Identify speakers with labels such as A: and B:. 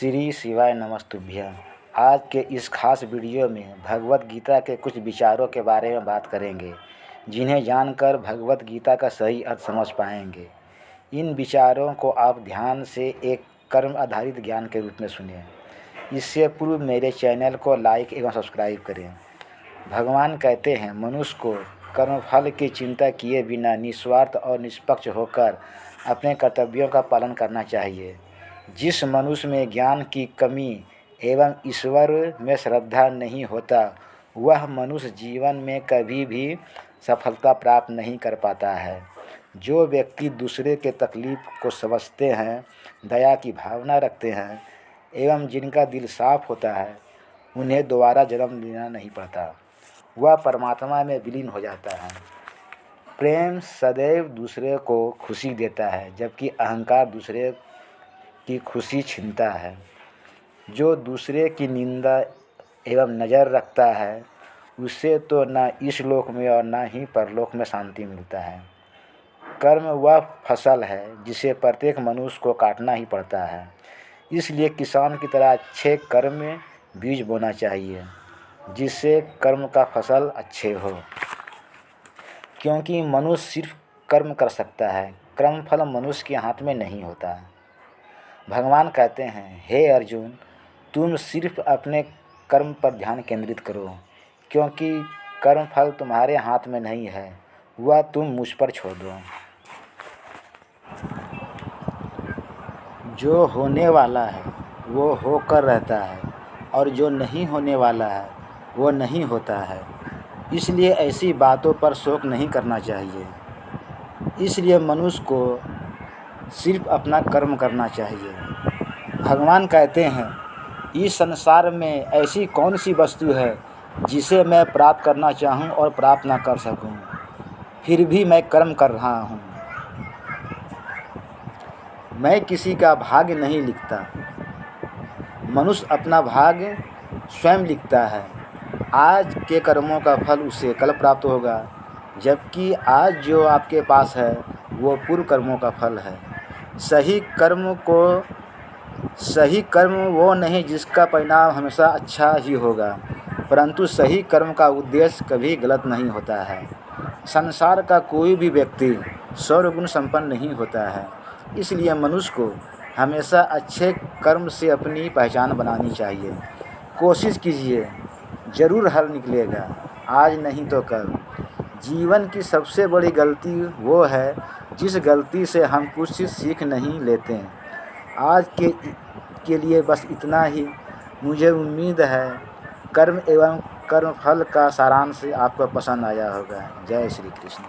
A: श्री शिवाय नमस्तुभ्यं। आज के इस खास वीडियो में भगवत गीता के कुछ विचारों के बारे में बात करेंगे, जिन्हें जानकर भगवत गीता का सही अर्थ समझ पाएंगे। इन विचारों को आप ध्यान से एक कर्म आधारित ज्ञान के रूप में सुनें। इससे पूर्व मेरे चैनल को लाइक एवं सब्सक्राइब करें। भगवान कहते हैं, मनुष्य को कर्मफल की चिंता किए बिना निस्वार्थ और निष्पक्ष होकर अपने कर्तव्यों का पालन करना चाहिए। जिस मनुष्य में ज्ञान की कमी एवं ईश्वर में श्रद्धा नहीं होता, वह मनुष्य जीवन में कभी भी सफलता प्राप्त नहीं कर पाता है। जो व्यक्ति दूसरे के तकलीफ को समझते हैं, दया की भावना रखते हैं एवं जिनका दिल साफ होता है, उन्हें दोबारा जन्म लेना नहीं पड़ता। वह परमात्मा में विलीन हो जाता है। प्रेम सदैव दूसरे को खुशी देता है, जबकि अहंकार दूसरे की खुशी छीनता है। जो दूसरे की निंदा एवं नज़र रखता है, उसे तो न इस लोक में और न ही परलोक में शांति मिलता है। कर्म वह फसल है जिसे प्रत्येक मनुष्य को काटना ही पड़ता है। इसलिए किसान की तरह अच्छे कर्म में बीज बोना चाहिए, जिससे कर्म का फसल अच्छे हो। क्योंकि मनुष्य सिर्फ कर्म कर सकता है, कर्मफल मनुष्य के हाथ में नहीं होता। भगवान कहते हैं, हे अर्जुन, तुम सिर्फ अपने कर्म पर ध्यान केंद्रित करो, क्योंकि कर्मफल तुम्हारे हाथ में नहीं है, वह तुम मुझ पर छोड़ दो। जो होने वाला है वो होकर रहता है, और जो नहीं होने वाला है वो नहीं होता है। इसलिए ऐसी बातों पर शोक नहीं करना चाहिए। इसलिए मनुष्य को सिर्फ अपना कर्म करना चाहिए। भगवान कहते हैं, इस संसार में ऐसी कौन सी वस्तु है जिसे मैं प्राप्त करना चाहूँ और प्राप्त ना कर सकूँ, फिर भी मैं कर्म कर रहा हूँ। मैं किसी का भाग्य नहीं लिखता, मनुष्य अपना भाग्य स्वयं लिखता है। आज के कर्मों का फल उसे कल प्राप्त होगा, जबकि आज जो आपके पास है वो पूर्व कर्मों का फल है। सही कर्म वो नहीं जिसका परिणाम हमेशा अच्छा ही होगा, परंतु सही कर्म का उद्देश्य कभी गलत नहीं होता है। संसार का कोई भी व्यक्ति सर्वगुण संपन्न नहीं होता है। इसलिए मनुष्य को हमेशा अच्छे कर्म से अपनी पहचान बनानी चाहिए। कोशिश कीजिए, ज़रूर हल निकलेगा, आज नहीं तो कल। जीवन की सबसे बड़ी गलती वो है जिस गलती से हम कुछ सीख नहीं लेते। आज के लिए बस इतना ही। मुझे उम्मीद है कर्म एवं कर्मफल का सारांश आपको पसंद आया होगा। जय श्री कृष्ण।